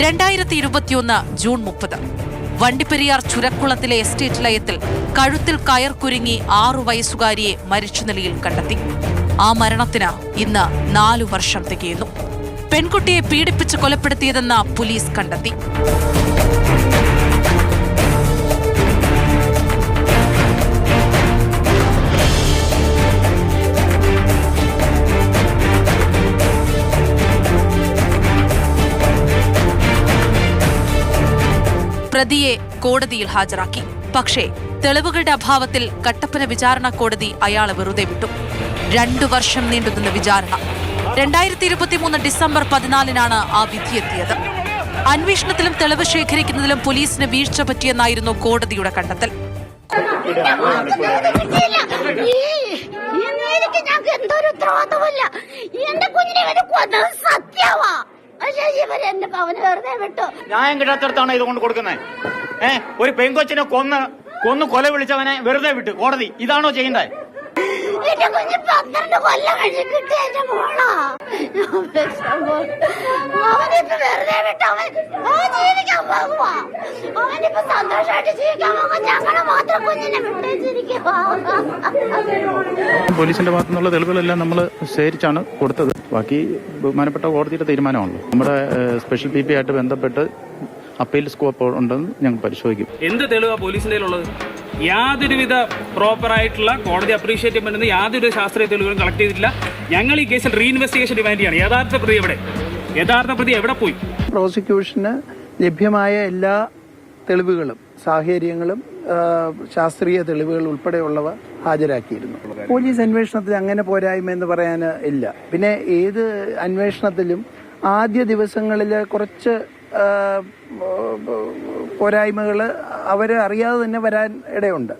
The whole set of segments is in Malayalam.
2021 ജൂൺ 30 വണ്ടിപ്പെരിയാർ ചുരക്കുളത്തിലെ എസ്റ്റേറ്റ് ലയത്തിൽ കഴുത്തിൽ കയർ കുരുങ്ങി 6 വയസ്സുകാരിയെ മരിച്ച നിലയിൽ കണ്ടെത്തി. ആ മരണത്തിന് ഇന്ന് 4 വർഷം തികയുന്നു. പെൺകുട്ടിയെ പീഡിപ്പിച്ച് കൊലപ്പെടുത്തിയതെന്ന് പോലീസ് കണ്ടെത്തി. പ്രതിയെ കോടതിയിൽ ഹാജരാക്കി. പക്ഷേ തെളിവുകളുടെ അഭാവത്തിൽ കട്ടപ്പന വിചാരണ കോടതി അയാളെ വെറുതെ വിട്ടു. 2 വർഷം നീണ്ടുനിന്ന വിചാരണ. 2023 ഡിസംബർ 14 ആ വിധിയെത്തിയത്. അന്വേഷണത്തിലും തെളിവ് ശേഖരിക്കുന്നതിലും പോലീസിന് വീഴ്ച പറ്റിയെന്നായിരുന്നു കോടതിയുടെ കണ്ടെത്തൽ. ന്യായം കിട്ടാത്തടത്താണ് ഇതുകൊണ്ട് കൊടുക്കുന്നത്. ഒരു പെൺകൊച്ചിനെ കൊന്ന് കൊല വിളിച്ചവനെ വെറുതെ വിട്ടു കോടതി. ഇതാണോ ചെയ്യേണ്ടത്? പോലീസിന്റെ ഭാഗത്തു നിന്നുള്ള തെളിവുകളെല്ലാം നമ്മൾ ശേഖരിച്ചാണ് കൊടുത്തത്. ബാക്കി ബഹുമാനപ്പെട്ട കോടതിയുടെ തീരുമാനമാണല്ലോ. നമ്മുടെ സ്പെഷ്യൽ PP ആയിട്ട് ബന്ധപ്പെട്ട് അപ്പീൽ സ്കോപ്പ് ഉണ്ടെന്ന് ഞങ്ങൾ പരിശോധിക്കും. എന്ത് തെളിവാണ് പോലീസിന്റെ ഉള്ളത്? യാതൊരുവിധ പ്രോപ്പറായിട്ടുള്ള കോടതി അപ്രീഷിയേറ്റ് ചെയ്യുന്ന യാതൊരു ശാസ്ത്രീയ തെളിവുകളും കളക്ട് ചെയ്തിട്ടില്ല. ഞങ്ങൾ ഈ കേസിൽ റീഇൻവെസ്റ്റിഗേഷൻ ഡിമാൻഡ് ചെയ്യാണ്. യഥാർത്ഥ പ്രതി എവിടെ പോയി? പ്രോസിക്യൂഷന് ലഭ്യമായ എല്ലാ തെളിവുകളും സാഹചര്യങ്ങളും ശാസ്ത്രീയ തെളിവുകൾ ഉൾപ്പെടെയുള്ളവ ഹാജരാക്കിയിരുന്നു. പോലീസ് അന്വേഷണത്തിൽ അങ്ങനെ പോരായ്മ എന്ന് പറയാൻ ഇല്ല. പിന്നെ ഏത് അന്വേഷണത്തിലും ആദ്യ ദിവസങ്ങളിൽ കുറച്ച് പോരായ്മകൾ അവര് അറിയാതെ തന്നെ വരാൻ ഇടയുണ്ട്.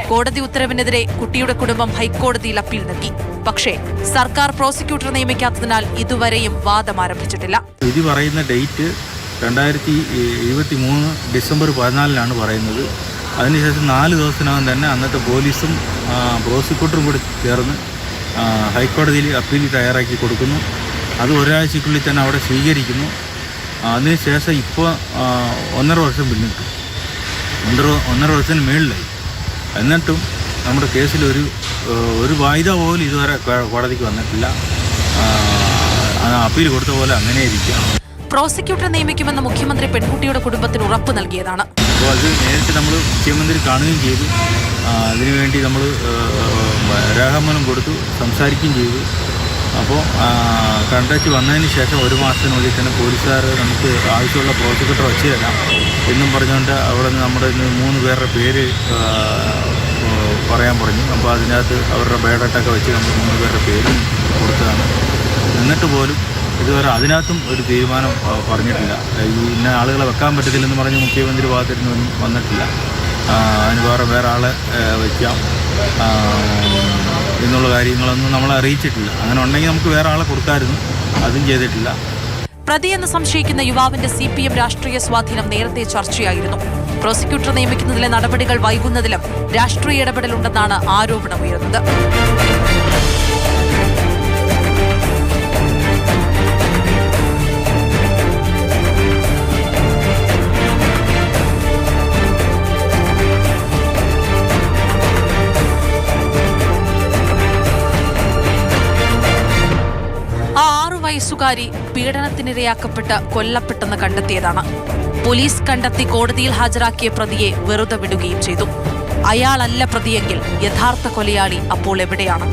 കോടതി ഉത്തരവിനെതിരെ കുട്ടിയുടെ കുടുംബം ഹൈക്കോടതിയിൽ അപ്പീൽ നൽകി. പക്ഷേ സർക്കാർ പ്രോസിക്യൂട്ടർ നിയമിക്കാത്തതിനാൽ ഇതുവരെയും വാദം ആരംഭിച്ചിട്ടില്ല. വിധി പറയുന്ന ഡേറ്റ് 2023 ഡിസംബർ 14 പറയുന്നത്. അതിനുശേഷം 4 ദിവസത്തിനകം തന്നെ അന്നത്തെ പോലീസും പ്രോസിക്യൂട്ടറും കൂടി ചേർന്ന് ഹൈക്കോടതിയിൽ അപ്പീൽ തയ്യാറാക്കി കൊടുക്കുന്നു. അത് ഒരാഴ്ചക്കുള്ളിൽ തന്നെ അവിടെ സ്വീകരിക്കുന്നു. അതിനുശേഷം ഇപ്പോൾ 1.5 വർഷം പിന്നിട്ടു. 1.5 വർഷത്തിന് മേളിലായി. എന്നിട്ടും നമ്മുടെ കേസിൽ ഒരു വായ്ദ പോലും ഇതുവരെ കോടതിക്ക് വന്നിട്ടില്ല. അപ്പീൽ കൊടുത്ത പോലെ അങ്ങനെ ഇരിക്കുകയാണ്. പ്രോസിക്യൂട്ടർ നിയമിക്കുമെന്ന് മുഖ്യമന്ത്രി പെൺകുട്ടിയുടെ കുടുംബത്തിന് ഉറപ്പ് നൽകിയതാണ്. അപ്പോൾ അത് നേരിട്ട് നമ്മൾ മുഖ്യമന്ത്രി കാണുകയും ചെയ്തു. അതിനുവേണ്ടി നമ്മൾ രേഖാമൂലം കൊടുത്തു, സംസാരിക്കുകയും ചെയ്തു. അപ്പോൾ കണ്ടച്ച് വന്നതിന് ശേഷം 1 മാസത്തിനുള്ളിൽ തന്നെ പോലീസുകാർ നമുക്ക് ആവശ്യമുള്ള പ്രോസിക്യൂട്ടർ വെച്ച് തരാം എന്നും പറഞ്ഞുകൊണ്ട് അവിടെ നിന്ന് നമ്മുടെ 3 പേരുടെ പേര് പറയാൻ പറഞ്ഞു. അപ്പോൾ അതിനകത്ത് അവരുടെ ബയോഡാറ്റൊക്കെ വെച്ച് നമ്മൾ 3 പേരുടെ പേരും കൊടുത്തതാണ്. എന്നിട്ട് പോലും ഇതുവരെ അതിനകത്തും ഒരു തീരുമാനം പറഞ്ഞിട്ടില്ല. ഇന്ന ആളുകളെ വെക്കാൻ പറ്റത്തില്ലെന്ന് പറഞ്ഞ് മുഖ്യമന്ത്രി ഭാഗത്തിരുന്നൊന്നും വന്നിട്ടില്ല. അതിന് വേറെ ആളെ വയ്ക്കാം എന്നുള്ള കാര്യങ്ങളൊന്നും നമ്മളെ അറിയിച്ചിട്ടില്ല. അങ്ങനെ ഉണ്ടെങ്കിൽ നമുക്ക് വേറെ ആളെ കൊടുക്കാമായിരുന്നു. അതും ചെയ്തിട്ടില്ല. പ്രതിയെന്ന് സംശയിക്കുന്ന യുവാവിന്റെ CPM രാഷ്ട്രീയ സ്വാധീനം നേരത്തെ ചർച്ചയായിരുന്നു. പ്രോസിക്യൂട്ടർ നിയമിക്കുന്നതിലെ നടപടികൾ വൈകുന്നതിലും രാഷ്ട്രീയ ഇടപെടലുണ്ടെന്നാണ് ആരോപണമുയർന്നത്. ആ 6 വയസ്സുകാരി പീഡനത്തിനിരയാക്കപ്പെട്ട് കൊല്ലപ്പെട്ടെന്ന് കണ്ടെത്തിയതാണ്. പോലീസ് കണ്ടെത്തി കോടതിയിൽ ഹാജരാക്കിയ പ്രതിയെ വെറുതെ വിടുകയും ചെയ്തു. അയാളല്ല പ്രതിയെങ്കിൽ യഥാർത്ഥ കൊലയാളി അപ്പോൾ എവിടെയാണ്?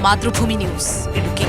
മാതൃഭൂമി ന്യൂസ്, ഇടുക്കി.